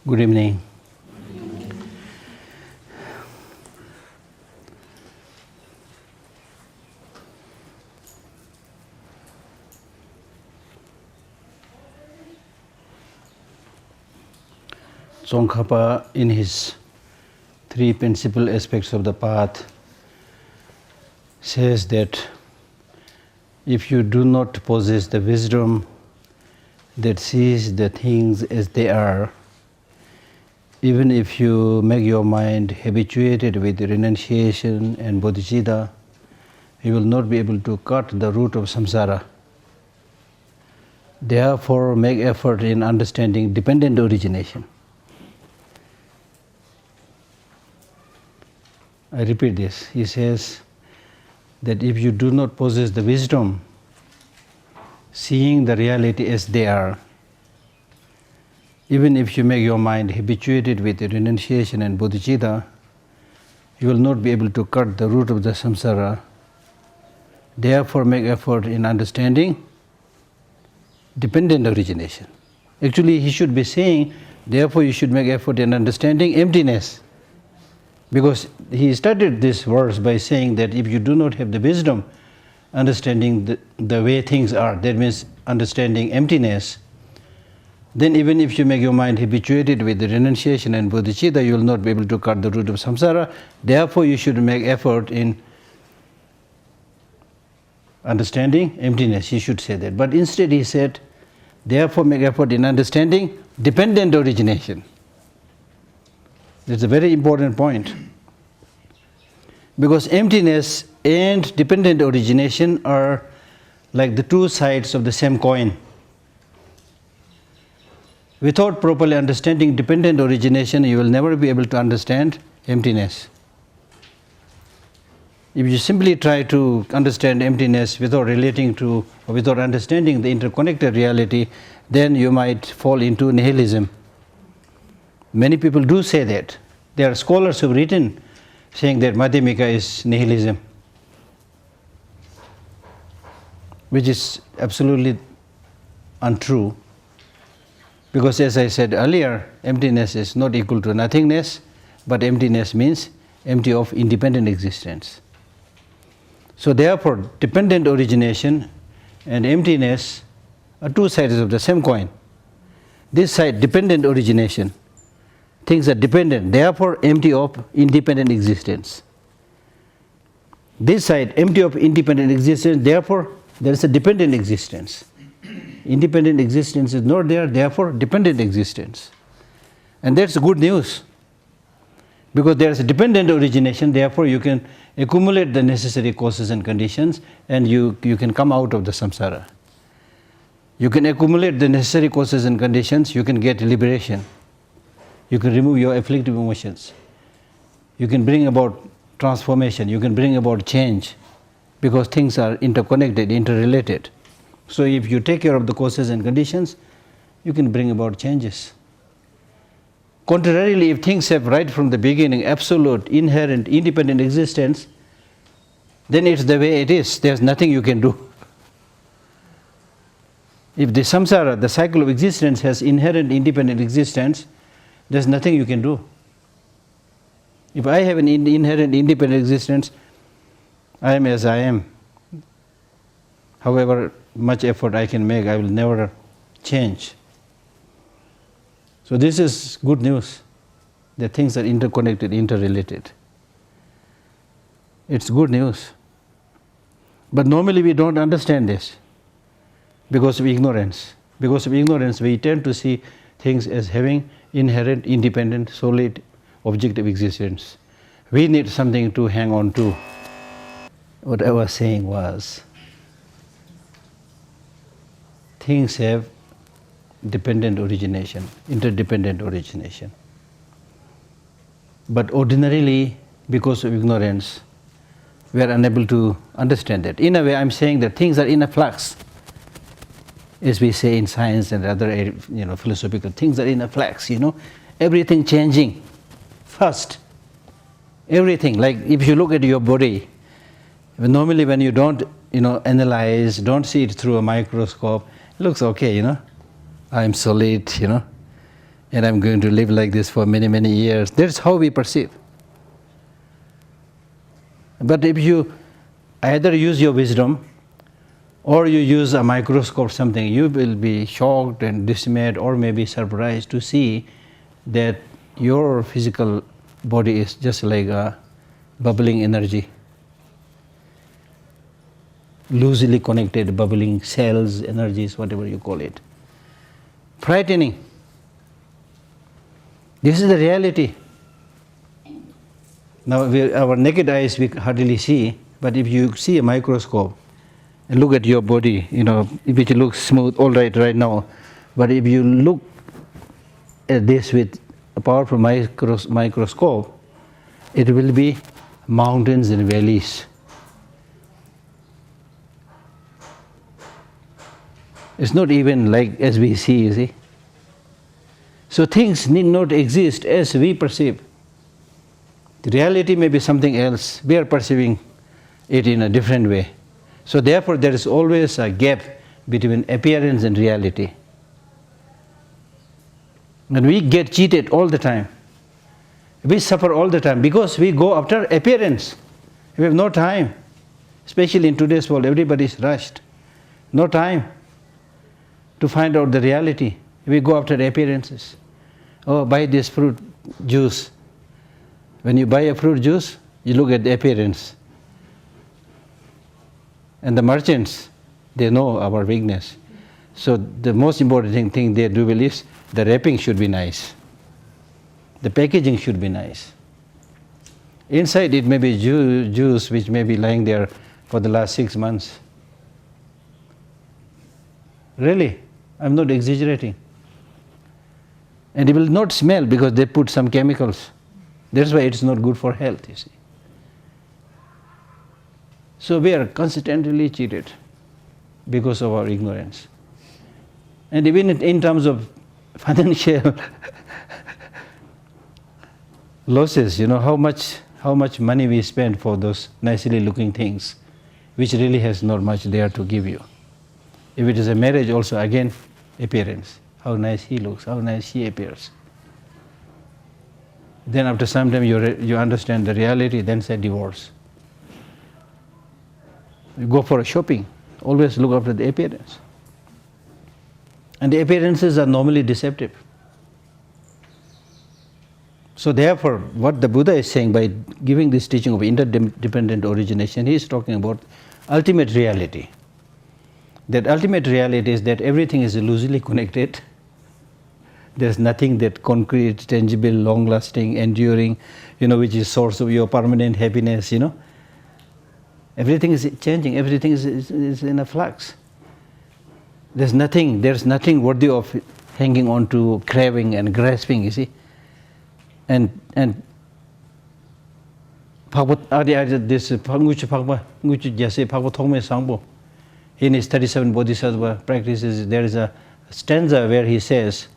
Good evening. Tsongkhapa, in his three principal aspects of the path, says that if you do not possess the wisdom that sees the things as they are, even if you make your mind habituated with renunciation and bodhicitta, you will not be able to cut the root of samsara. Therefore, make effort in understanding dependent origination. I repeat this. He says that if you do not possess the wisdom, seeing the reality as they are, even if you make your mind habituated with renunciation and bodhicitta, you will not be able to cut the root of the samsara. Therefore, make effort in understanding dependent origination. Actually, he should be saying, therefore you should make effort in understanding emptiness. Because he started this verse by saying that if you do not have the wisdom, understanding the way things are, that means understanding emptiness, then even if you make your mind habituated with the renunciation and bodhicitta, you will not be able to cut the root of samsara. Therefore, you should make effort in understanding emptiness. He should say that. But instead he said, therefore make effort in understanding dependent origination. That's a very important point. Because emptiness and dependent origination are like the two sides of the same coin. Without properly understanding dependent origination, you will never be able to understand emptiness. If you simply try to understand emptiness without relating to, or without understanding the interconnected reality, then you might fall into nihilism. Many people do say that. There are scholars who have written saying that Madhyamika is nihilism, which is absolutely untrue. Because as I said earlier, emptiness is not equal to nothingness, but emptiness means empty of independent existence. So therefore, dependent origination and emptiness are two sides of the same coin. This side, dependent origination, things are dependent, therefore empty of independent existence. This side, empty of independent existence, therefore there is a dependent existence. Independent existence is not there, therefore dependent existence. And that's good news. Because there is a dependent origination, therefore you can accumulate the necessary causes and conditions and you can come out of the samsara. You can accumulate the necessary causes and conditions, you can get liberation. You can remove your afflictive emotions. You can bring about transformation, you can bring about change, because things are interconnected, interrelated. So if you take care of the causes and conditions, you can bring about changes. Contrarily, if things have right from the beginning absolute, inherent, independent existence, then it's the way it is. There's nothing you can do. If the samsara, the cycle of existence, has inherent, independent existence, there's nothing you can do. If I have an inherent, independent existence, I am as I am. However much effort I can make, I will never change. So this is good news, that things are interconnected, interrelated. It's good news. But normally we don't understand this because of ignorance. Because of ignorance, we tend to see things as having inherent, independent, solid, objective existence. We need something to hang on to. What I was saying was, things have dependent origination, interdependent origination. But ordinarily, because of ignorance, we are unable to understand that. In a way, I'm saying that things are in a flux. As we say in science and other philosophical, things are in a flux, everything changing fast. Everything, like if you look at your body, normally when you don't analyze, don't see it through a microscope, it looks okay, I'm solid, and I'm going to live like this for many, many years. That's how we perceive. But if you either use your wisdom or you use a microscope or something, you will be shocked and dismayed or maybe surprised to see that your physical body is just like a bubbling energy, loosely connected, bubbling cells, energies, whatever you call it. Frightening. This is the reality. Now, our naked eyes we hardly see, but if you see a microscope and look at your body, which looks smooth, all right now, but if you look at this with a powerful microscope, it will be mountains and valleys. It's not even like as we see, you see. So things need not exist as we perceive. The reality may be something else. We are perceiving it in a different way. So therefore there is always a gap between appearance and reality. And we get cheated all the time. We suffer all the time because we go after appearance. We have no time. Especially in today's world, everybody is rushed. No time to find out the reality. We go after appearances. Oh, buy this fruit juice. When you buy a fruit juice, you look at the appearance. And the merchants, they know our weakness. So the most important thing they do is the wrapping should be nice. The packaging should be nice. Inside it may be juice which may be lying there for the last 6 months. Really, I'm not exaggerating. And it will not smell because they put some chemicals. That's why it's not good for health, you see. So we are constantly cheated because of our ignorance. And even in terms of financial losses, how much money we spend for those nicely looking things, which really has not much there to give you. If it is a marriage also, again, appearance. How nice he looks, how nice she appears. Then after some time you understand the reality, then say divorce. You go for a shopping, always look after the appearance. And the appearances are normally deceptive. So therefore, what the Buddha is saying by giving this teaching of interdependent origination, he is talking about ultimate reality. That ultimate reality is that everything is loosely connected. There's nothing that concrete, tangible, long-lasting, enduring, which is source of your permanent happiness, Everything is changing, everything is in a flux. There's nothing worthy of hanging on to, craving and grasping, you see. And this Geshe Sangpo, in his 37 Bodhisattva practices, there is a stanza where he says,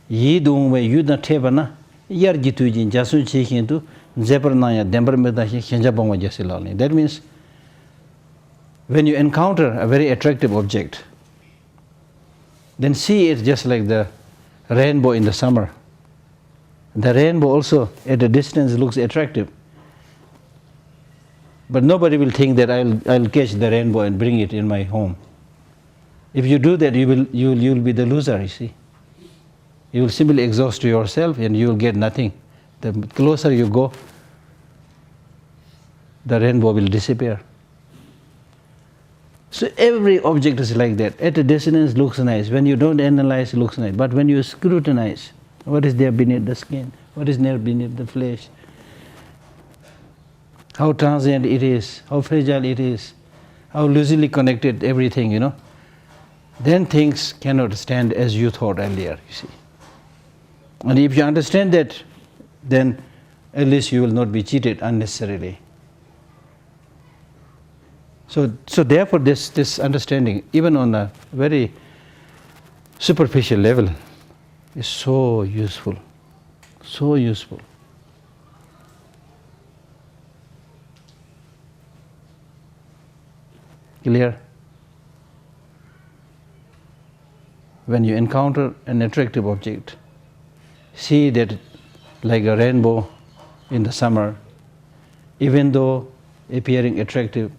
Yi dung we yu na teba na, yar jitu jin jasun chi hindu, zepar na ya dembar meda hinja bongwa jasi lalni. That means, when you encounter a very attractive object, then see it just like the rainbow in the summer. The rainbow also at a distance looks attractive. But nobody will think that I'll catch the rainbow and bring it in my home. If you do that, you'll be the loser, you see. You will simply exhaust yourself and you will get nothing. The closer you go, the rainbow will disappear. So every object is like that. At a distance looks nice. When you don't analyze, it looks nice. But when you scrutinize, what is there beneath the skin? What is there beneath the flesh? How transient it is, how fragile it is, how loosely connected everything, Then things cannot stand as you thought earlier, you see. And if you understand that, then at least you will not be cheated unnecessarily. So therefore this understanding, even on a very superficial level, is so useful, so useful. Clear? When you encounter an attractive object, see that like a rainbow in the summer, even though appearing attractive,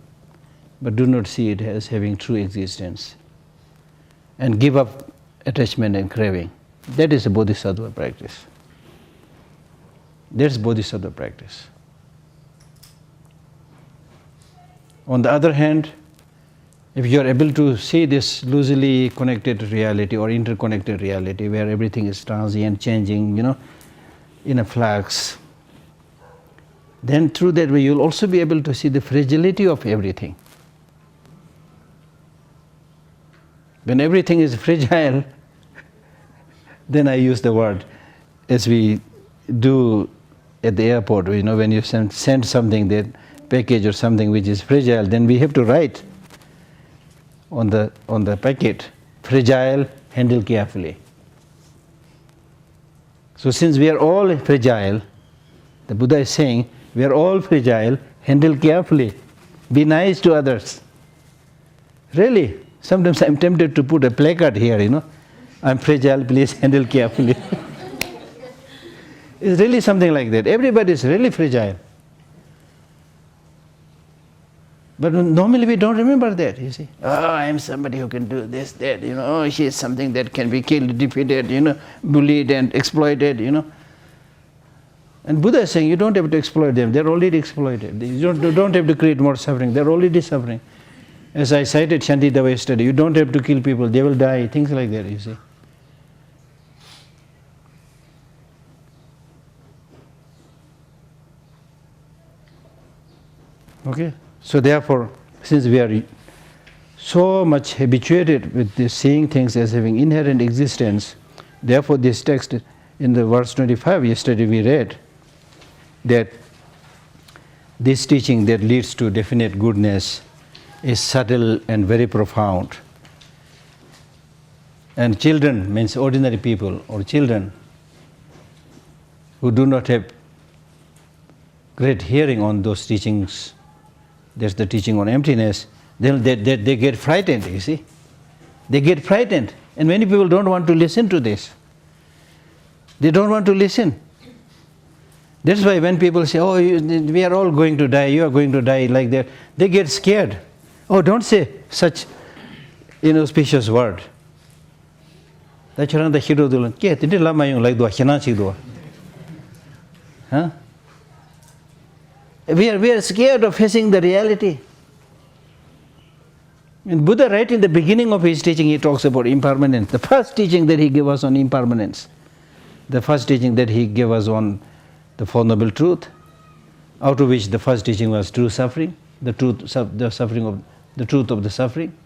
but do not see it as having true existence. And give up attachment and craving. That is a bodhisattva practice. That's bodhisattva practice. On the other hand, if you are able to see this loosely connected reality or interconnected reality where everything is transient, changing, in a flux, then through that way you'll also be able to see the fragility of everything. When everything is fragile, then I use the word, as we do at the airport, when you send something, that package or something which is fragile, then we have to write on the packet, fragile, handle carefully. So since we are all fragile, the Buddha is saying, we are all fragile, handle carefully, be nice to others. Really, sometimes I'm tempted to put a placard here, I'm fragile, please handle carefully. It's really something like that. Everybody is really fragile. But normally we don't remember that, you see. Oh, I am somebody who can do this, that, oh, she is something that can be killed, defeated, bullied and exploited, And Buddha is saying you don't have to exploit them, they're already exploited. You don't have to create more suffering, they're already suffering. As I cited Shantideva yesterday, you don't have to kill people, they will die, things like that, you see. Okay? So therefore, since we are so much habituated with this seeing things as having inherent existence, therefore this text in the verse 25 yesterday we read, that this teaching that leads to definite goodness is subtle and very profound. And children means ordinary people or children who do not have great hearing on those teachings, that's the teaching on emptiness, then they get frightened, you see. They get frightened. And many people don't want to listen to this. They don't want to listen. That's why when people say, oh, we are all going to die, you are going to die, like that, they get scared. Oh, don't say such inauspicious word. Huh? We are scared of facing the reality. And Buddha, right in the beginning of his teaching, he talks about impermanence. The first teaching that he gave us on impermanence, the first teaching that he gave us on the Four Noble Truth, out of which the first teaching was true suffering, the truth of the suffering.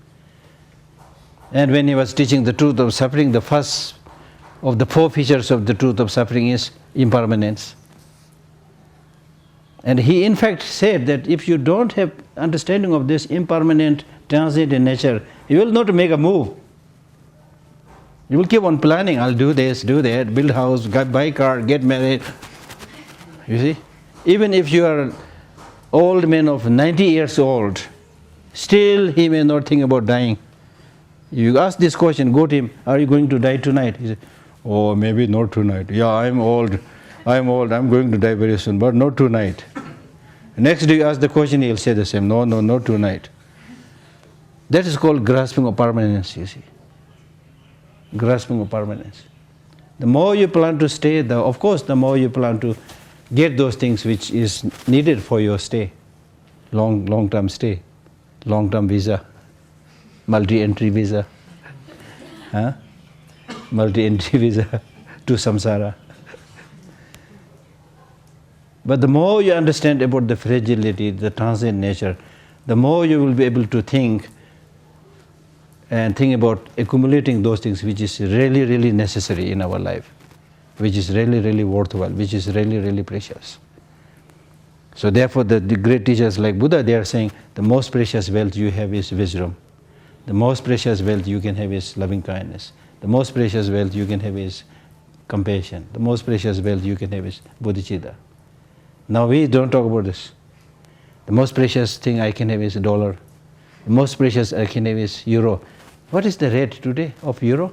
And when he was teaching the truth of suffering, the first of the four features of the truth of suffering is impermanence. And he in fact said that if you don't have understanding of this impermanent, transient in nature, you will not make a move. You will keep on planning, I'll do this, do that, build house, buy car, get married. You see? Even if you are an old man of 90 years old, still he may not think about dying. You ask this question, go to him, are you going to die tonight? He said, oh, maybe not tonight. Yeah, I'm old, I'm going to die very soon, but not tonight. Next day you ask the question, he'll say the same, no, not tonight. That is called grasping of permanence, you see. Grasping of permanence. The more you plan to stay, of course, the more you plan to get those things which is needed for your stay, long-term stay, long-term visa, multi-entry visa, multi-entry visa to samsara. But the more you understand about the fragility, the transient nature, the more you will be able to think about accumulating those things which is really, really necessary in our life, which is really, really worthwhile, which is really, really precious. So therefore the great teachers like Buddha, they are saying the most precious wealth you have is wisdom. The most precious wealth you can have is loving kindness. The most precious wealth you can have is compassion. The most precious wealth you can have is bodhicitta. Now we don't talk about this. The most precious thing I can have is $1. The most precious I can have is euro. What is the rate today of euro?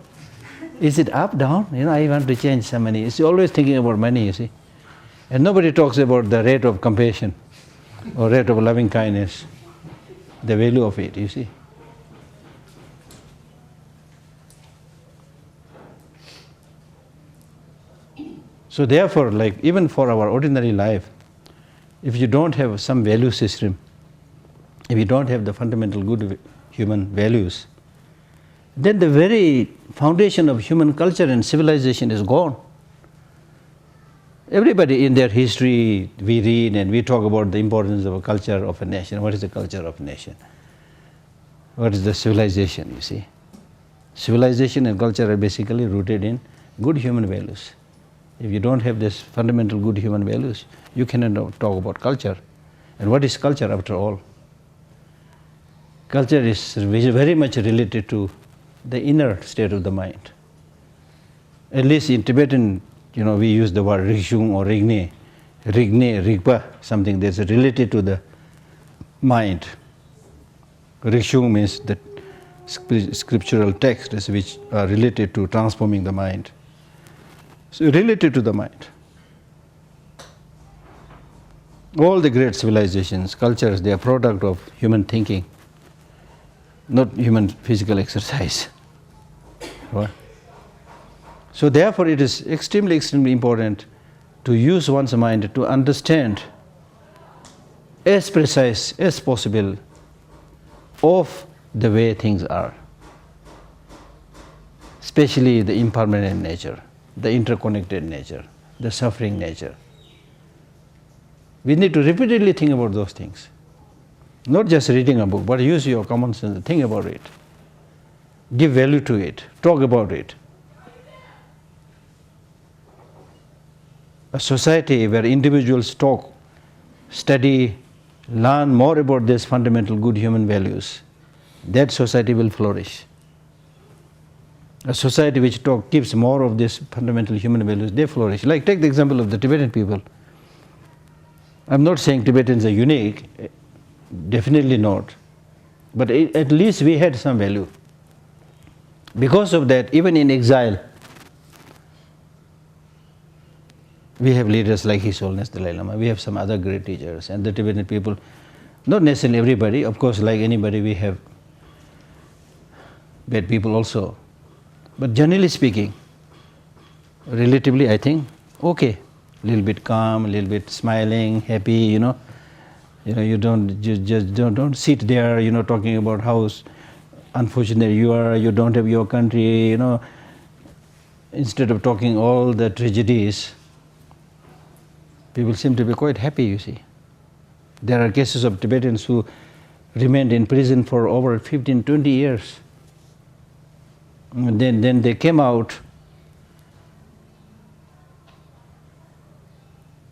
Is it up, down? I want to change some money. It's always thinking about money, you see. And nobody talks about the rate of compassion or rate of loving kindness, the value of it, you see. So therefore, like even for our ordinary life, if you don't have some value system, if you don't have the fundamental good human values, then the very foundation of human culture and civilization is gone. Everybody in their history, we read and we talk about the importance of a culture of a nation. What is the culture of a nation? What is the civilization, you see? Civilization and culture are basically rooted in good human values. If you don't have this fundamental good human values, you cannot talk about culture. And what is culture after all? Culture is very much related to the inner state of the mind. At least in Tibetan, we use the word rikshung or rigne, rigpa, something that's related to the mind. Rikshung means the scriptural texts which are related to transforming the mind. So related to the mind. All the great civilizations, cultures, they are product of human thinking, not human physical exercise. Right? So therefore it is extremely, extremely important to use one's mind to understand as precise as possible of the way things are, especially the impermanent nature, the interconnected nature, the suffering nature. We need to repeatedly think about those things. Not just reading a book, but use your common sense, think about it. Give value to it, talk about it. A society where individuals talk, study, learn more about these fundamental good human values, that society will flourish. A society which gives more of these fundamental human values, they flourish. Like take the example of the Tibetan people. I'm not saying Tibetans are unique, definitely not. But at least we had some value. Because of that, even in exile, we have leaders like His Holiness Dalai Lama, we have some other great teachers, and the Tibetan people, not necessarily everybody, of course, like anybody, we have bad people also. But generally speaking, relatively, I think, okay. A little bit calm, a little bit smiling, happy, you don't sit there, talking about how unfortunate you are, you don't have your country, Instead of talking all the tragedies, people seem to be quite happy, you see. There are cases of Tibetans who remained in prison for over 15, 20 years. And then they came out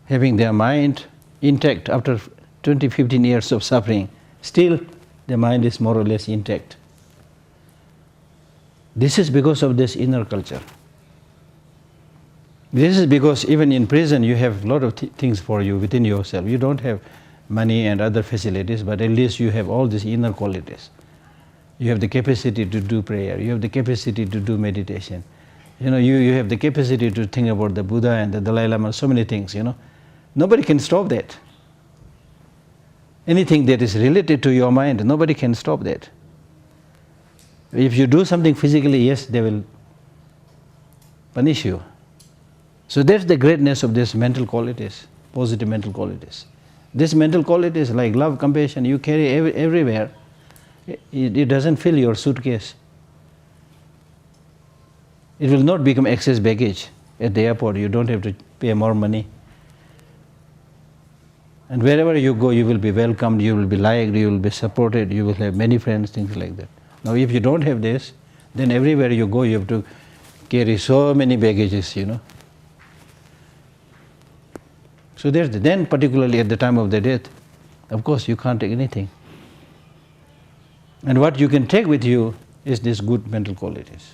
having their mind intact after 20, 15 years of suffering. Still, their mind is more or less intact. This is because of this inner culture. This is because even in prison you have a lot of things for you within yourself. You don't have money and other facilities, but at least you have all these inner qualities. You have the capacity to do prayer. You have the capacity to do meditation. You have the capacity to think about the Buddha and the Dalai Lama, so many things, Nobody can stop that. Anything that is related to your mind, nobody can stop that. If you do something physically, yes, they will punish you. So that's the greatness of these mental qualities, positive mental qualities. These mental qualities like love, compassion, you carry everywhere. It doesn't fill your suitcase. It will not become excess baggage at the airport. You don't have to pay more money. And wherever you go, you will be welcomed, you will be liked, you will be supported, you will have many friends, things like that. Now if you don't have this, then everywhere you go, you have to carry so many baggages, So then particularly at the time of the death, of course you can't take anything. And what you can take with you is these good mental qualities.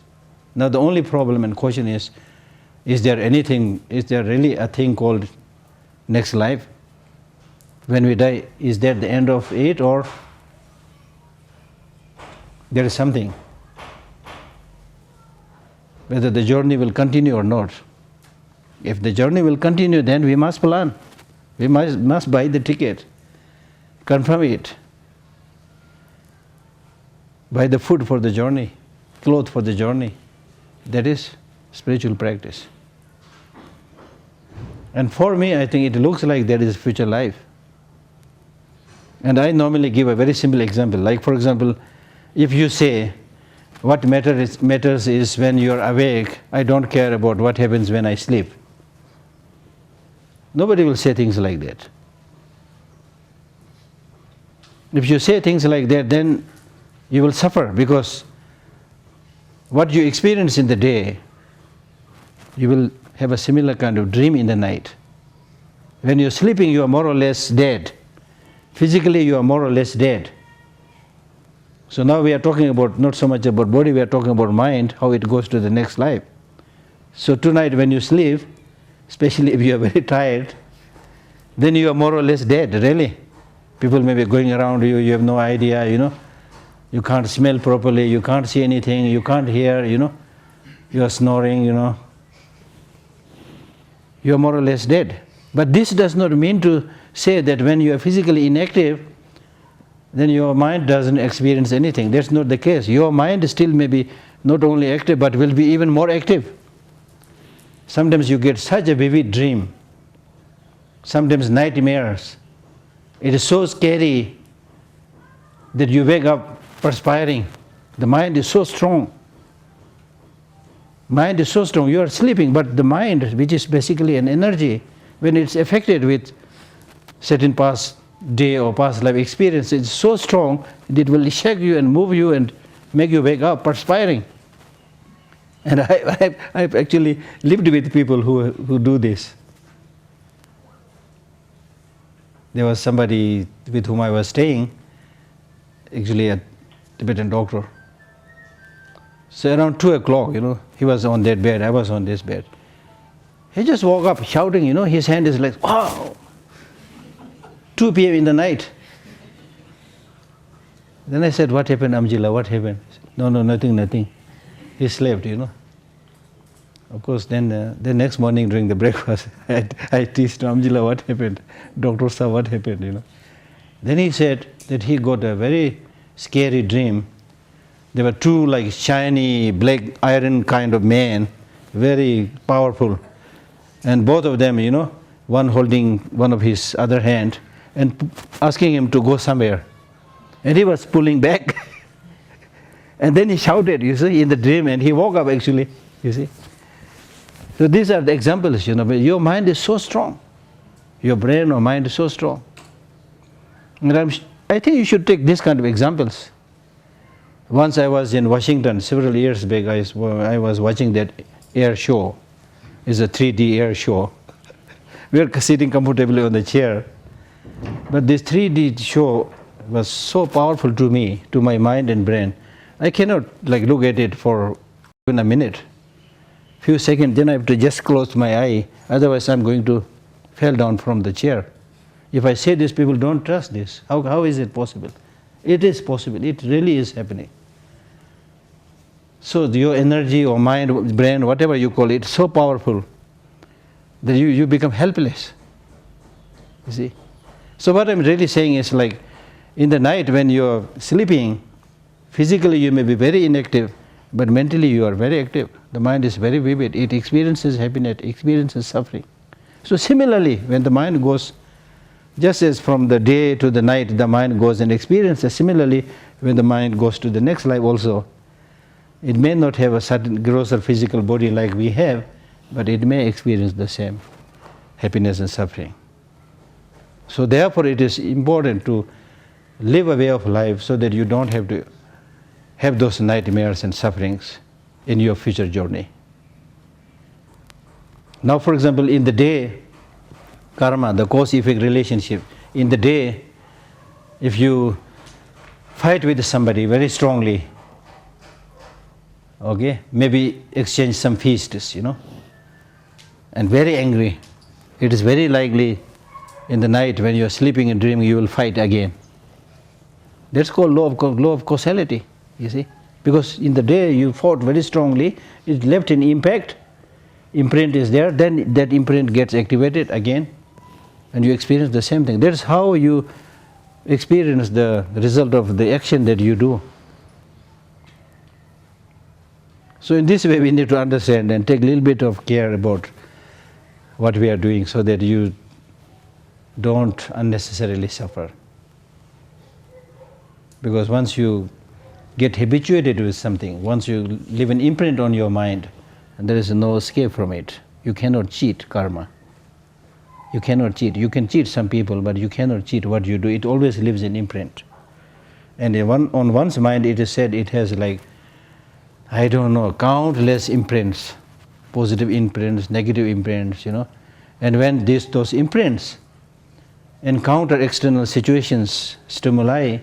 Now the only problem and question is there really a thing called next life? When we die, is that the end of it, or there is something? whether the journey will continue or not. If the journey will continue, then we must plan. We must buy the ticket, confirm it, buy the food for the journey, clothes for the journey. That is spiritual practice. And for me, I think it looks like there is future life. And I normally give a very simple example. Like, for example, if you say, what matters is when you are awake, I don't care about what happens when I sleep. Nobody will say things like that. If you say things like that, then you will suffer, because what you experience in the day, you will have a similar kind of dream in the night. When you're sleeping, you are more or less dead. Physically, you are more or less dead. So now we are talking about not so much about body, we are talking about mind, how it goes to the next life. So tonight when you sleep, especially if you are very tired, then you are more or less dead, really. People may be going around you, you have no idea, You can't smell properly, you can't see anything, you can't hear, You are snoring, You are more or less dead. But this does not mean to say that when you are physically inactive, then your mind doesn't experience anything. That's not the case. Your mind still may be not only active, but will be even more active. Sometimes you get such a vivid dream, sometimes nightmares. It is so scary that you wake up perspiring. The mind is so strong. Mind is so strong. You are sleeping, but the mind, which is basically an energy, when it's affected with certain past day or past life experience, it's so strong that it will shake you and move you and make you wake up perspiring. And I've actually lived with people who do this. There was somebody with whom I was staying, actually a Tibetan doctor. So around 2 o'clock, he was on that bed, I was on this bed. He just woke up shouting, his hand is like, wow! 2 p.m. in the night. Then I said, what happened, Amjila, what happened? He said, no, nothing. He slept, Of course, then the next morning during the breakfast, I teased Amjila, what happened? Doctor said, what happened, Then he said that he got a very scary dream. There were 2 like shiny black iron kind of men, very powerful. And both of them, one holding one of his other hand and asking him to go somewhere. And he was pulling back. And then he shouted, in the dream, and he woke up actually, So these are the examples, your mind is so strong. Your brain or mind is so strong. And I think you should take these kind of examples. Once I was in Washington, several years back, I was watching that air show. It's a 3D air show. We were sitting comfortably on the chair. But this 3D show was so powerful to me, to my mind and brain. I cannot look at it for even a minute. Few seconds, then I have to just close my eye. Otherwise, I'm going to fall down from the chair. If I say this, people don't trust this. How is it possible? It is possible. It really is happening. So your energy or mind, brain, whatever you call it, so powerful that you become helpless. You see? So what I'm really saying is in the night when you're sleeping, physically you may be very inactive, but mentally you are very active. The mind is very vivid. It experiences happiness, experiences suffering. So similarly, when the mind goes, just as from the day to the night the mind goes and experiences, similarly when the mind goes to the next life also, it may not have a certain grosser physical body like we have, but it may experience the same happiness and suffering. So therefore it is important to live a way of life so that you don't have to have those nightmares and sufferings in your future journey. Now, for example, in the day, karma, the cause-effect relationship, in the day, if you fight with somebody very strongly, maybe exchange some feasts, and very angry, it is very likely in the night when you are sleeping and dreaming you will fight again. That's called law of causality, you see. Because in the day you fought very strongly, it left an impact, imprint is there, then that imprint gets activated again, and you experience the same thing. That's how you experience the result of the action that you do. So in this way we need to understand and take a little bit of care about what we are doing so that you don't unnecessarily suffer. Because once you get habituated with something, once you leave an imprint on your mind, and there is no escape from it. You cannot cheat karma. You cannot cheat. You can cheat some people, but you cannot cheat what you do. It always leaves an imprint. And on one's mind it is said it has like, I don't know, countless imprints, positive imprints, negative imprints, And when those imprints encounter external situations, stimuli,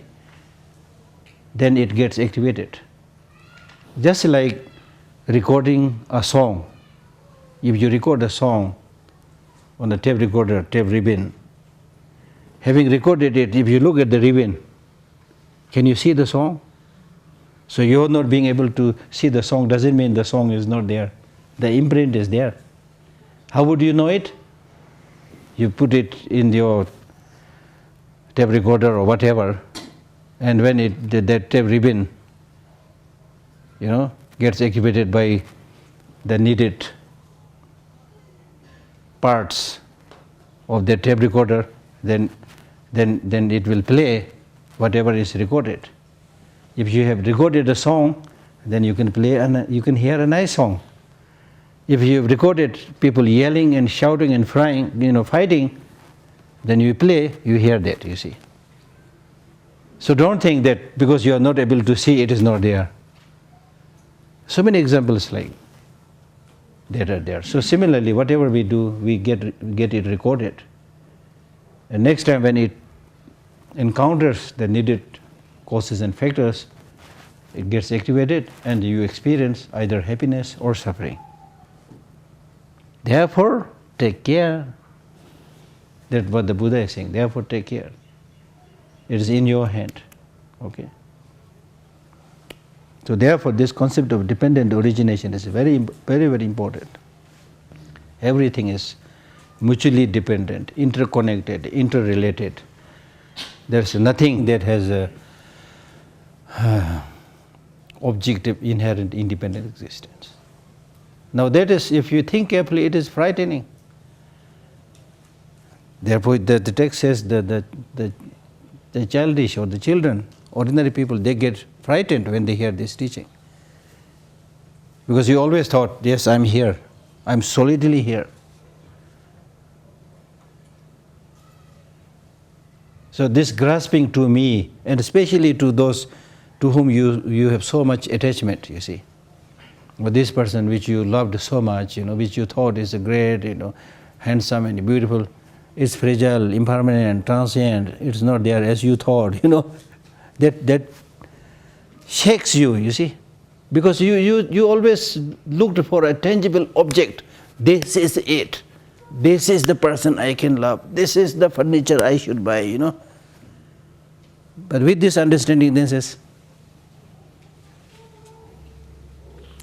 then it gets activated. Just like recording a song. If you record a song on a tape recorder, tape ribbon, having recorded it, if you look at the ribbon, can you see the song? So you're not being able to see the song doesn't mean the song is not there. The imprint is there. How would you know it? You put it in your tape recorder or whatever, and when that tape ribbon, gets activated by the needed parts of the tape recorder, then it will play whatever is recorded. If you have recorded a song, then you can play and you can hear a nice song. If you have recorded people yelling and shouting and fighting, then you play, you hear that, you see. So don't think that because you are not able to see, it is not there. So many examples like that are there. So similarly, whatever we do, we get it recorded. And next time when it encounters the needed causes and factors, it gets activated and you experience either happiness or suffering. Therefore, take care. That's what the Buddha is saying. Therefore, take care. It is in your hand. Okay. So therefore, this concept of dependent origination is very, very, very important. Everything is mutually dependent, interconnected, interrelated. There's nothing that has a objective, inherent, independent existence. Now that is, if you think carefully, it is frightening. Therefore, the text says that the childish or the children, ordinary people, they get frightened when they hear this teaching. Because you always thought, yes, I'm here. I'm solidly here. So this grasping to me, and especially to those to whom you have so much attachment, you see. But this person which you loved so much, which you thought is a great, handsome and beautiful, is fragile, impermanent, transient. It's not there as you thought, That shakes you see. Because you always looked for a tangible object. This is it. This is the person I can love. This is the furniture I should buy, But with this understanding, then says,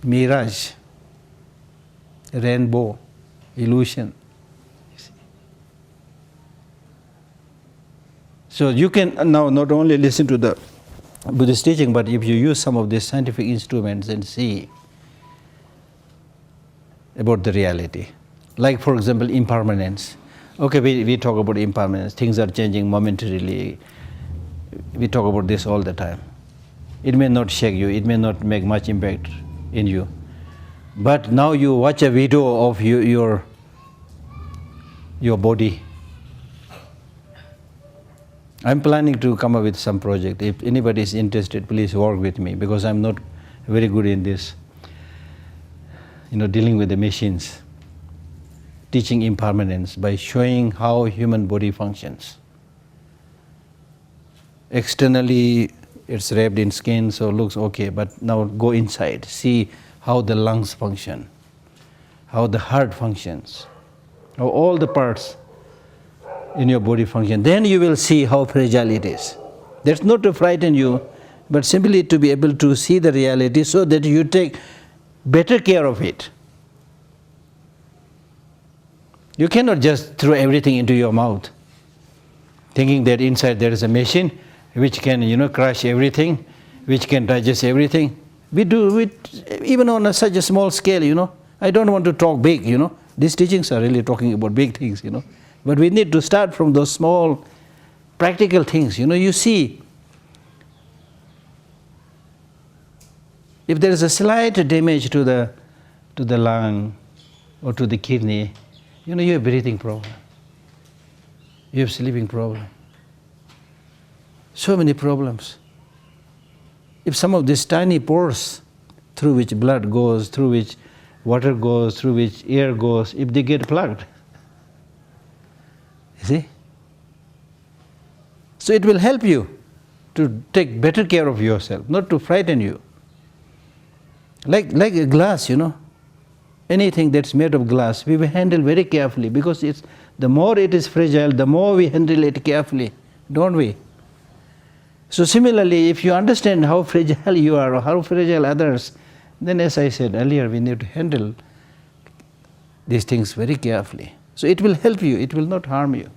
mirage, rainbow, illusion. So you can now not only listen to the Buddhist teaching, but if you use some of these scientific instruments and see about the reality. Like, for example, impermanence. Okay, we talk about impermanence. Things are changing momentarily. We talk about this all the time. It may not shake you. It may not make much impact in you. But now you watch a video of your body. I'm planning to come up with some project. If anybody is interested, please work with me, because I'm not very good in this, dealing with the machines. Teaching impermanence by showing how human body functions. Externally, it's wrapped in skin, so it looks okay, but now go inside, see how the lungs function, how the heart functions, how all the parts in your body function. Then you will see how fragile it is. That's not to frighten you, but simply to be able to see the reality so that you take better care of it. You cannot just throw everything into your mouth, thinking that inside there is a machine which can, crush everything, which can digest everything. We do it even on such a small scale, I don't want to talk big, These teachings are really talking about big things, But we need to start from those small, practical things. You see, if there is a slight damage to the lung or to the kidney, you have breathing problem. You have sleeping problem. So many problems. If some of these tiny pores through which blood goes, through which water goes, through which air goes, if they get plugged, you see? So it will help you to take better care of yourself, not to frighten you. Like a glass, anything that's made of glass, we will handle very carefully because the more it is fragile, the more we handle it carefully, don't we? So similarly, if you understand how fragile you are or how fragile others, then as I said earlier, we need to handle these things very carefully. So it will help you, it will not harm you.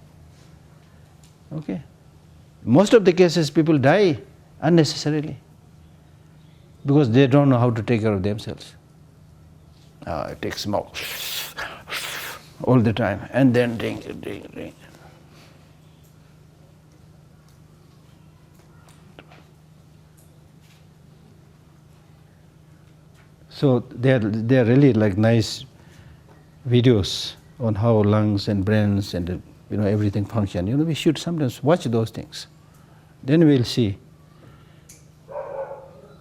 Okay? Most of the cases people die unnecessarily because they don't know how to take care of themselves. Take smoke all the time and then drink. So they're really like nice videos on how lungs and brains and everything function. We should sometimes watch those things. Then we'll see,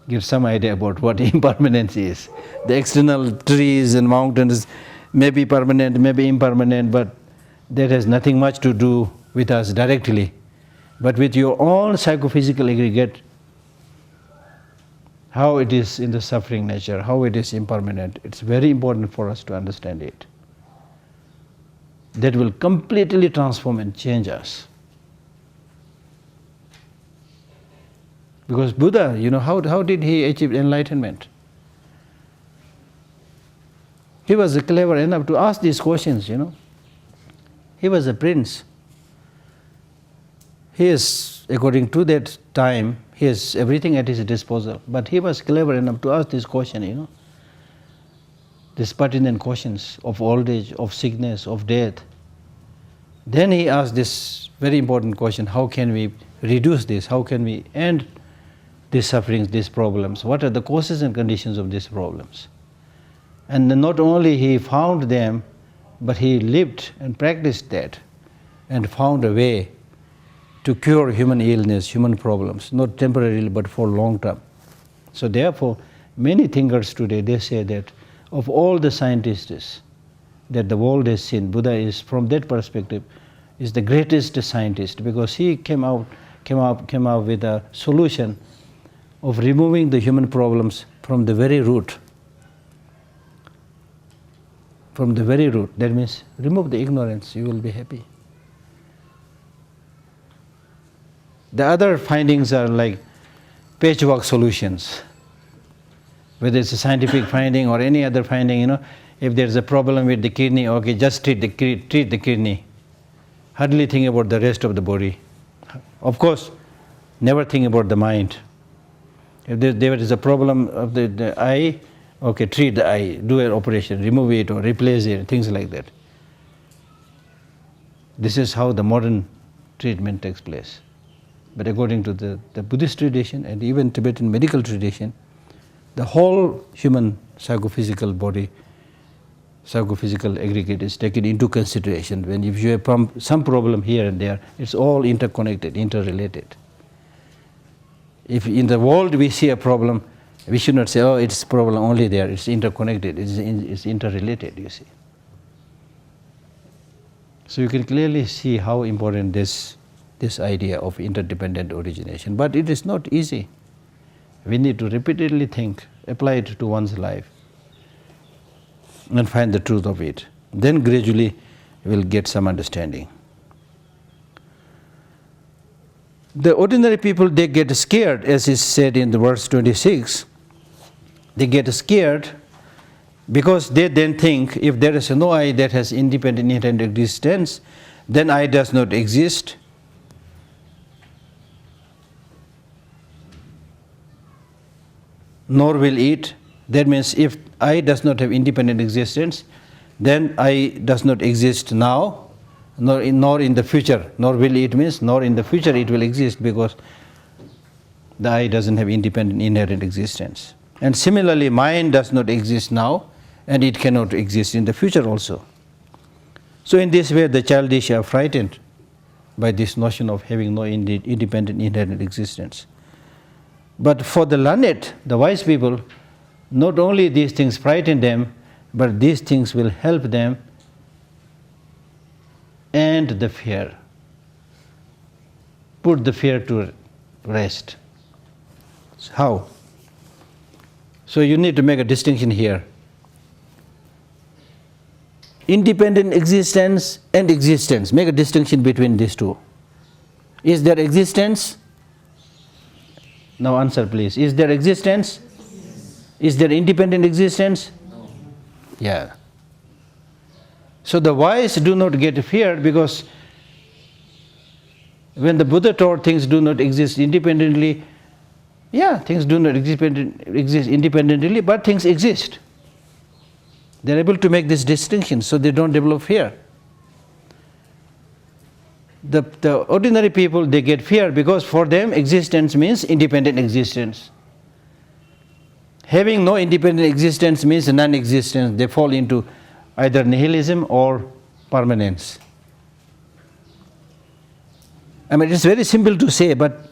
give some idea about what impermanence is. The external trees and mountains may be permanent, may be impermanent, but that has nothing much to do with us directly. But with your own psychophysical aggregate, how it is in the suffering nature, how it is impermanent, it's very important for us to understand it. That will completely transform and change us. Because Buddha, how did he achieve enlightenment? He was clever enough to ask these questions, He was a prince. He is, according to that time, he has everything at his disposal. But he was clever enough to ask this question, these pertinent questions of old age, of sickness, of death. Then he asked this very important question, how can we reduce this? How can we end these sufferings, these problems? What are the causes and conditions of these problems? And not only he found them, but he lived and practiced that and found a way to cure human illness, human problems, not temporarily but for long term. So therefore, many thinkers today, they say that of all the scientists that the world has seen, Buddha is, from that perspective, is the greatest scientist because he came out with a solution of removing the human problems from the very root. From the very root. That means remove the ignorance, you will be happy. The other findings are like patchwork solutions. Whether it's a scientific finding or any other finding, if there's a problem with the kidney, okay, just treat the kidney. Hardly think about the rest of the body. Of course, never think about the mind. If there is a problem of the eye, okay, treat the eye, do an operation, remove it or replace it, things like that. This is how the modern treatment takes place. But according to the Buddhist tradition and even Tibetan medical tradition, the whole human psychophysical body, psychophysical aggregate is taken into consideration. When if you have some problem here and there, it's all interconnected, interrelated. If in the world we see a problem, we should not say, oh, it's a problem only there. It's interconnected, it's interrelated, you see. So you can clearly see how important this idea of interdependent origination. But it is not easy. We need to repeatedly think, apply it to one's life, and find the truth of it. Then gradually we'll get some understanding. the ordinary people, they get scared, as is said in the verse 26. They get scared because they then think, if there is no I that has independent inherent existence, then I does not exist. Nor will it. That means if I does not have independent existence, then I does not exist now, nor in the future. Nor will it means nor in the future it will exist, because the I doesn't have independent inherent existence. And similarly, mind does not exist now, and it cannot exist in the future also. So in this way, the childish are frightened by this notion of having no independent inherent existence. But for the learned, the wise people, not only these things frighten them, but these things will help them end the fear, put the fear to rest. How? So you need to make a distinction here. Independent existence and existence. Make a distinction between these two. Is there existence? Now answer please. Is there existence? Yes. Is there independent existence? No. Yeah. So the wise do not get feared, because when the Buddha taught things do not exist independently, yeah, things do not exist independently, but things exist. They are able to make this distinction, so they don't develop fear. The ordinary people, they get fear because for them existence means independent existence. Having no independent existence means non-existence. They fall into either nihilism or permanence. I mean, it's very simple to say, but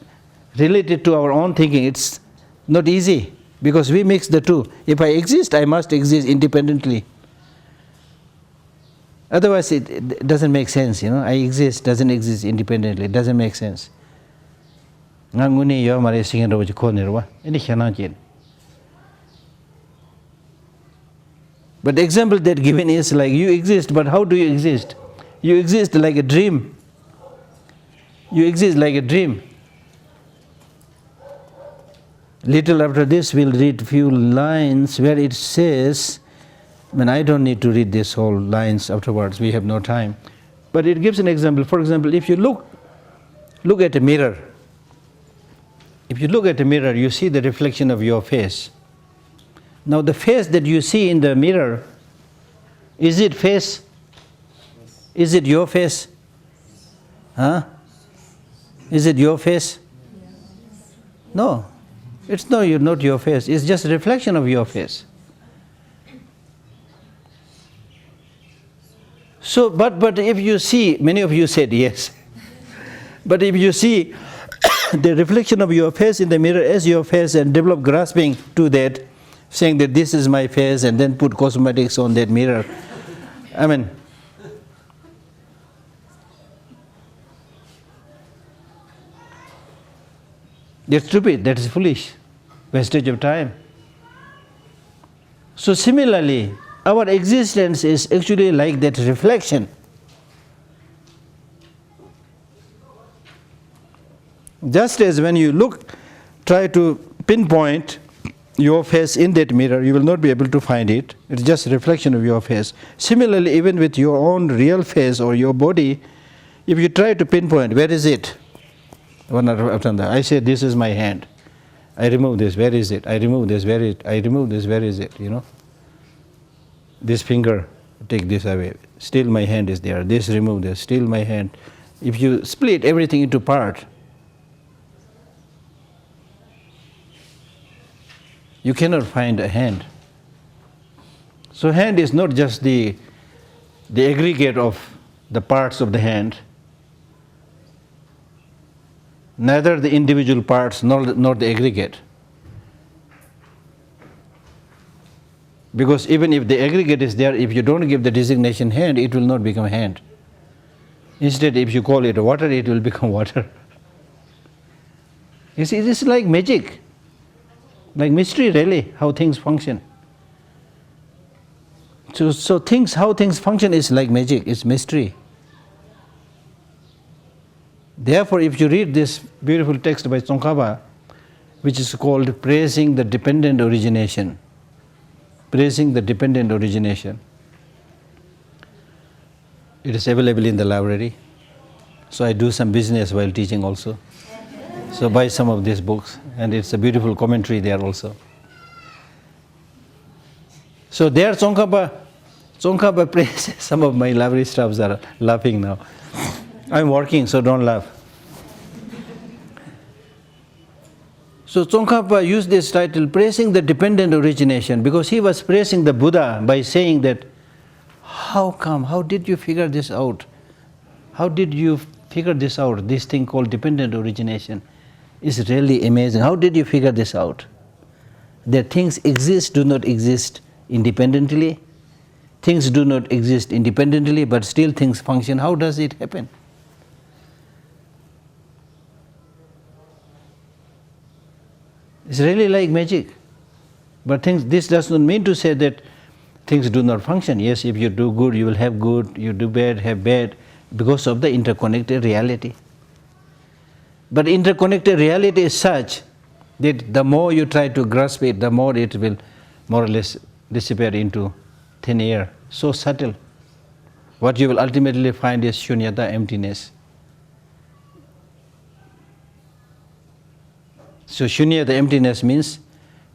related to our own thinking, it's not easy, because we mix the two. If I exist, I must exist independently. Otherwise, it doesn't make sense, you know. I exist, doesn't exist independently. It doesn't make sense. But the example that given is like, you exist, but how do you exist? You exist like a dream. You exist like a dream. Little after this, we'll read few lines where it says, I don't need to read this whole lines afterwards, we have no time. But it gives an example. For example, if you look at a mirror. If you look at a mirror, you see the reflection of your face. Now the face that you see in the mirror, is it face? Is it your face? Huh? Is it your face? No. It's not your face. It's just a reflection of your face. So, but if you see, many of you said yes. But if you see the reflection of your face in the mirror as your face and develop grasping to that, saying that this is my face, and then put cosmetics on that mirror, I mean, that's stupid, that is foolish, wastage of time. So similarly, our existence is actually like that reflection. Just as when you try to pinpoint your face in that mirror, you will not be able to find it. It's just a reflection of your face. Similarly, even with your own real face or your body, if you try to pinpoint, where is it? One after another. I say, this is my hand. I remove this, where is it? I remove this, where is it? I remove this, where is it? You know? This finger, take this away. Still my hand is there. This, remove this. Still my hand. If you split everything into parts, you cannot find a hand. So hand is not just the aggregate of the parts of the hand, neither the individual parts nor the aggregate. Because even if the aggregate is there, if you don't give the designation hand, it will not become hand. Instead, if you call it water, it will become water. You see, this is like magic, like mystery really, how things function. So how things function is like magic, it's mystery. Therefore, if you read this beautiful text by Tsongkhapa, which is called Praising the Dependent Origination, Praising the Dependent Origination, it is available in the library. So I do some business while teaching also. So buy some of these books, and it's a beautiful commentary there also. So there Tsongkhapa praises. Some of my library staffs are laughing now. I'm working, so don't laugh. So Tsongkhapa used this title, Praising the Dependent Origination, because he was praising the Buddha by saying that, how come, how did you figure this out? How did you figure this out? This thing called dependent origination is really amazing. How did you figure this out? That things exist, do not exist independently. Things do not exist independently, but still things function. How does it happen? It's really like magic. But this does not mean to say that things do not function. Yes, if you do good, you will have good. You do bad, have bad, because of the interconnected reality. But interconnected reality is such that the more you try to grasp it, the more it will more or less disappear into thin air. So subtle. What you will ultimately find is shunyata, emptiness. So shunyata, emptiness means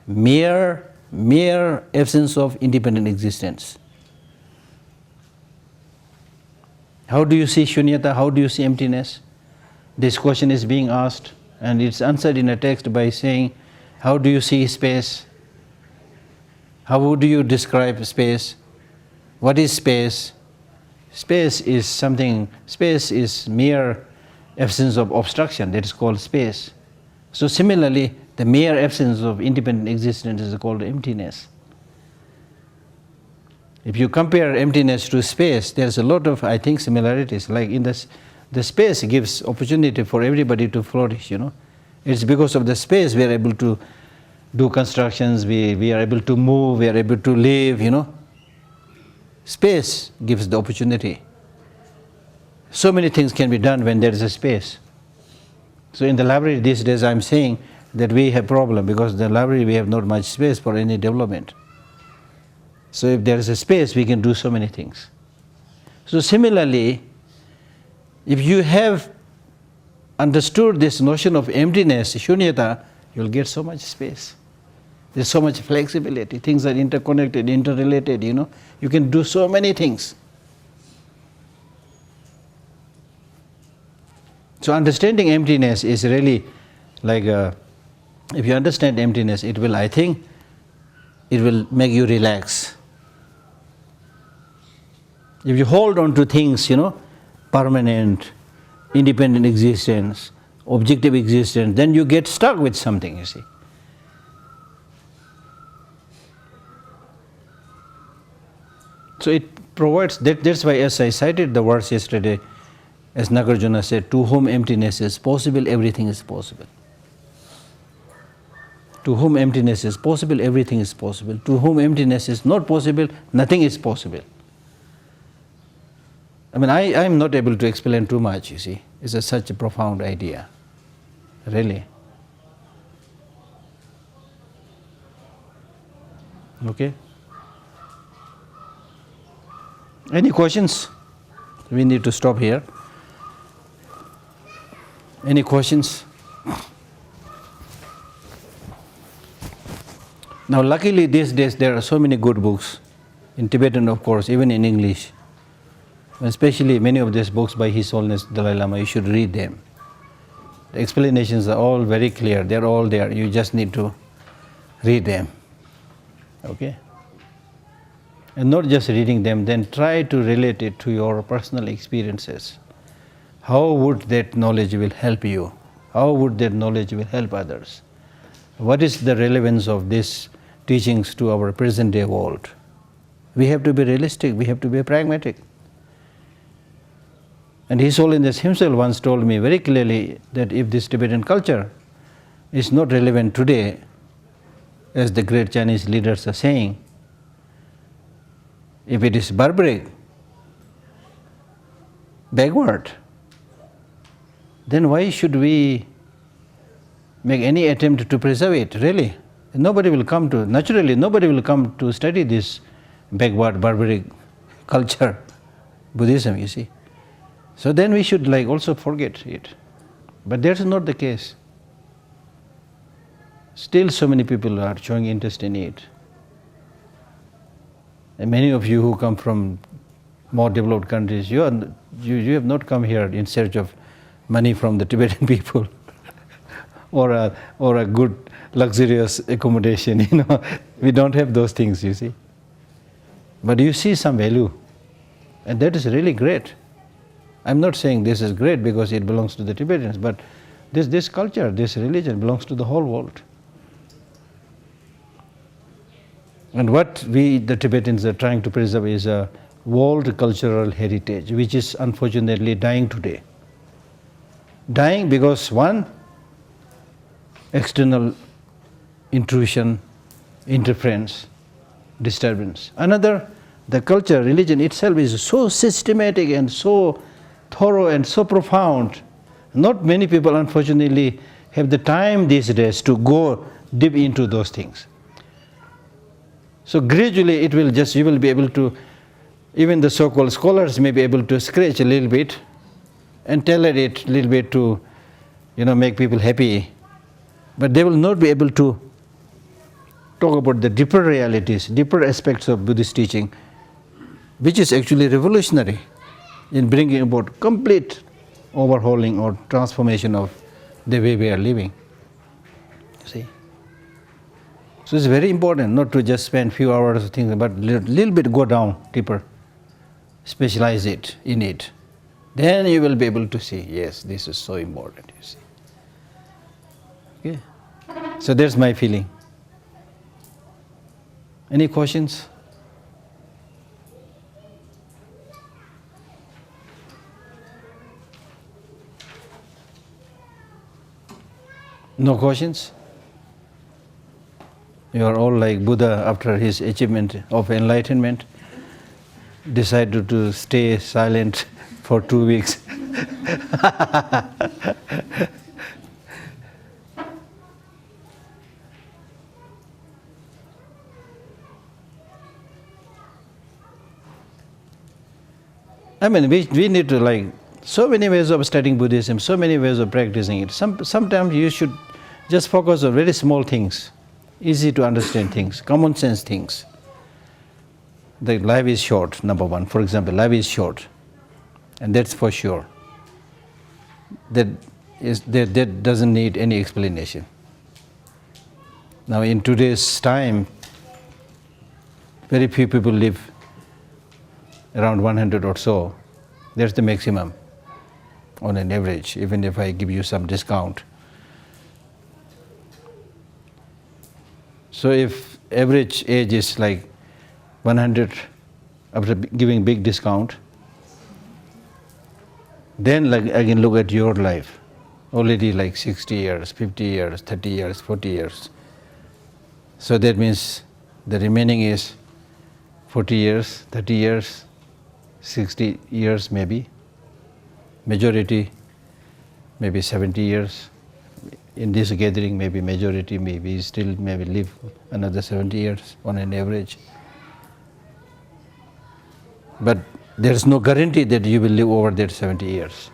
mere absence of independent existence. How do you see shunyata? How do you see emptiness? This question is being asked, and it's answered in a text by saying, how do you see space? How would you describe space? What is space? Space is mere absence of obstruction, that is called space. So similarly, the mere absence of independent existence is called emptiness. If you compare emptiness to space, there's a lot of, I think, similarities. Like in the space gives opportunity for everybody to flourish, It's because of the space we are able to do constructions, we are able to move, we are able to live, Space gives the opportunity. So many things can be done when there is a space. So in the library these days I'm saying that we have problem because in the library we have not much space for any development. So if there is a space, we can do so many things. So similarly, if you have understood this notion of emptiness, shunyata, you'll get so much space. There's so much flexibility. Things are interconnected, interrelated, You can do so many things. So understanding emptiness is really like, if you understand emptiness, it will make you relax. If you hold on to things, permanent, independent existence, objective existence, then you get stuck with something, you see. So it provides, that's why as I cited the verse yesterday, as Nagarjuna said, to whom emptiness is possible, everything is possible. To whom emptiness is possible, everything is possible. To whom emptiness is not possible, nothing is possible. I mean, I'm not able to explain too much, you see. It's such a profound idea, really. Okay? Any questions? We need to stop here. Any questions? Now luckily these days there are so many good books, in Tibetan of course, even in English. Especially many of these books by His Holiness Dalai Lama, you should read them. The explanations are all very clear, they're all there, you just need to read them. Okay? And not just reading them, then try to relate it to your personal experiences. How would that knowledge will help you? How would that knowledge will help others? What is the relevance of these teachings to our present day world? We have to be realistic, we have to be pragmatic. And His Holiness himself once told me very clearly that if this Tibetan culture is not relevant today, as the great Chinese leaders are saying, if it is barbaric, backward, then why should we make any attempt to preserve it, really? Nobody will come to study this backward, barbaric culture, Buddhism, you see. So then we should also forget it. But that's not the case. Still so many people are showing interest in it. And many of you who come from more developed countries, you have not come here in search of money from the Tibetan people or a good luxurious accommodation, We don't have those things, you see. But you see some value, and that is really great. I'm not saying this is great because it belongs to the Tibetans, but this culture, this religion belongs to the whole world. And what we, the Tibetans, are trying to preserve is a world cultural heritage, which is unfortunately dying today. Dying because one, external intrusion, interference, disturbance. Another, the culture, religion itself is so systematic and so thorough and so profound. Not many people, unfortunately, have the time these days to go deep into those things. So gradually you will be able to, even the so-called scholars may be able to scratch a little bit and tailor it a little bit to, make people happy. But they will not be able to talk about the deeper realities, deeper aspects of Buddhist teaching, which is actually revolutionary in bringing about complete overhauling or transformation of the way we are living. See? So it's very important not to just spend few hours thinking, but little bit go down deeper, specialize it in it. Then you will be able to see, yes, this is so important, you see. Okay? So that's my feeling. Any questions? No questions? You are all like Buddha after his achievement of enlightenment, decided to stay silent for 2 weeks. I mean, we need to so many ways of studying Buddhism, so many ways of practicing it. Sometimes you should just focus on very small things, easy to understand things, common sense things. The life is short, number one. For example, life is short, and that's for sure. That doesn't need any explanation. Now, in today's time, very few people live around 100 or so. That's the maximum on an average, even if I give you some discount. So if average age is 100 after giving big discount, then again look at your life. Already 60 years, 50 years, 30 years, 40 years. So that means the remaining is 40 years, 30 years, 60 years maybe. Majority maybe 70 years. In this gathering, maybe majority maybe still maybe live another 70 years on an average. But there is no guarantee that you will live over that 70 years.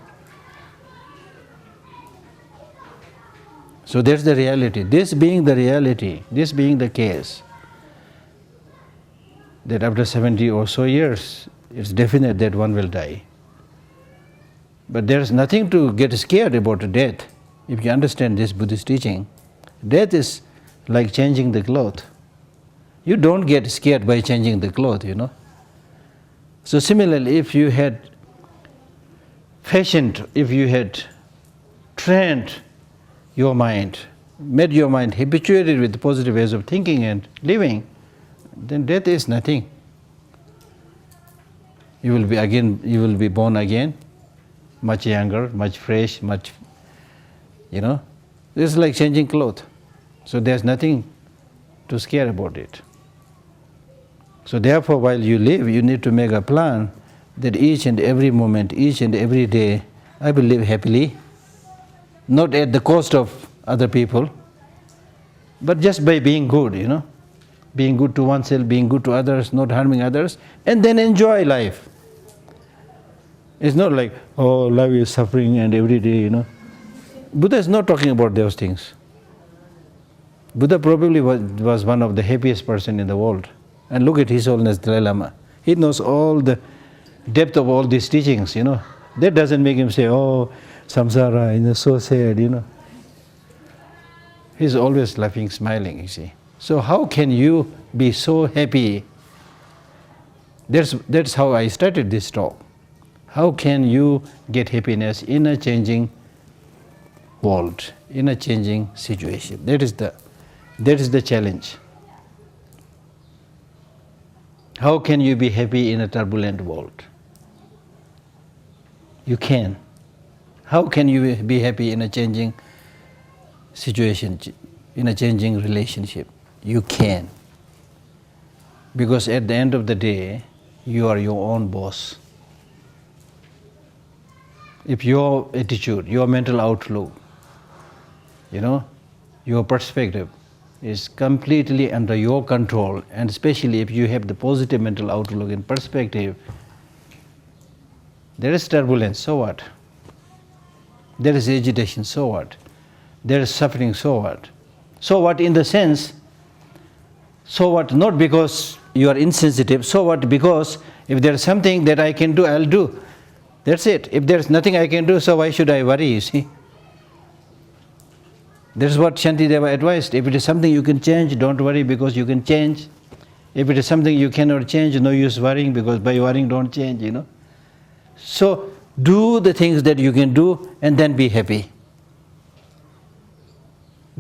So that's the reality. This being the reality, this being the case, that after 70 or so years, it's definite that one will die. But there's nothing to get scared about death. If you understand this Buddhist teaching, death is like changing the cloth. You don't get scared by changing the cloth, So similarly, if you had fashioned, if you had trained your mind, made your mind habituated with positive ways of thinking and living, then death is nothing. You will be born again, much younger, much fresh, much, This is like changing clothes. So there's nothing to scare about it. So therefore, while you live, you need to make a plan that each and every moment, each and every day, I will live happily, not at the cost of other people, but just by being good, being good to oneself, being good to others, not harming others, and then enjoy life. It's not like, oh, life is suffering and every day, Buddha is not talking about those things. Buddha probably was one of the happiest person in the world. And look at His Holiness Dalai Lama. He knows all the depth of all these teachings, That doesn't make him say, oh, samsara, so sad, He's always laughing, smiling, you see. So how can you be so happy? That's how I started this talk. How can you get happiness in a changing world, in a changing situation? That is the challenge. How can you be happy in a turbulent world? You can. How can you be happy in a changing situation, in a changing relationship? You can. Because at the end of the day, you are your own boss. If your attitude, your mental outlook, your perspective is completely under your control, and especially if you have the positive mental outlook and perspective, there is turbulence, so what? There is agitation, so what? There is suffering, so what? So what in the sense, so what not because you are insensitive, so what because if there is something that I can do, I'll do. That's it. If there is nothing I can do, so why should I worry, you see? That's what Shantideva advised. If it is something you can change, don't worry because you can change. If it is something you cannot change, no use worrying because by worrying don't change, So do the things that you can do and then be happy.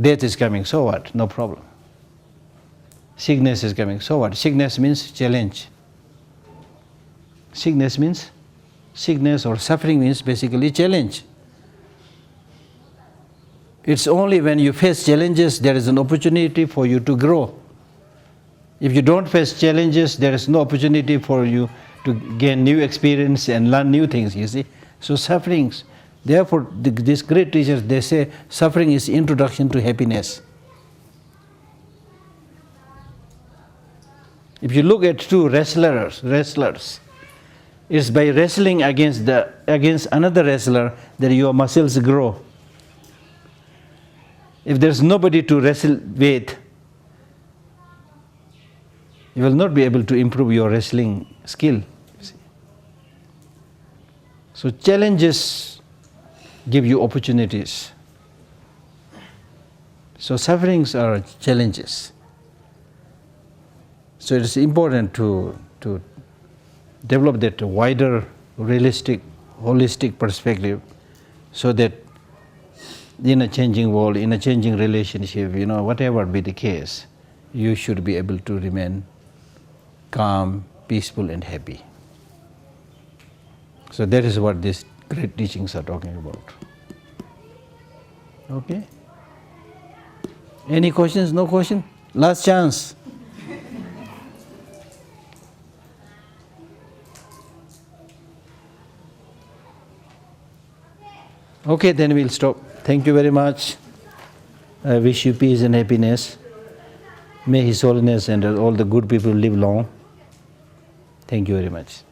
Death is coming, so what? No problem. Sickness is coming, so what? Sickness means challenge. Sickness or suffering means basically challenge. It's only when you face challenges there is an opportunity for you to grow. If you don't face challenges, there is no opportunity for you to gain new experience and learn new things, you see. So sufferings, therefore these great teachers, they say suffering is introduction to happiness. If you look at two wrestlers, it's by wrestling against another wrestler that your muscles grow. If there's nobody to wrestle with, you will not be able to improve your wrestling skill. So challenges give you opportunities. So sufferings are challenges. So it is important to develop that wider, realistic, holistic perspective so that in a changing world, in a changing relationship, whatever be the case, you should be able to remain calm, peaceful and happy. So that is what these great teachings are talking about. Okay? Any questions? No question? Last chance. Okay, then we'll stop. Thank you very much. I wish you peace and happiness. May His Holiness and all the good people live long. Thank you very much.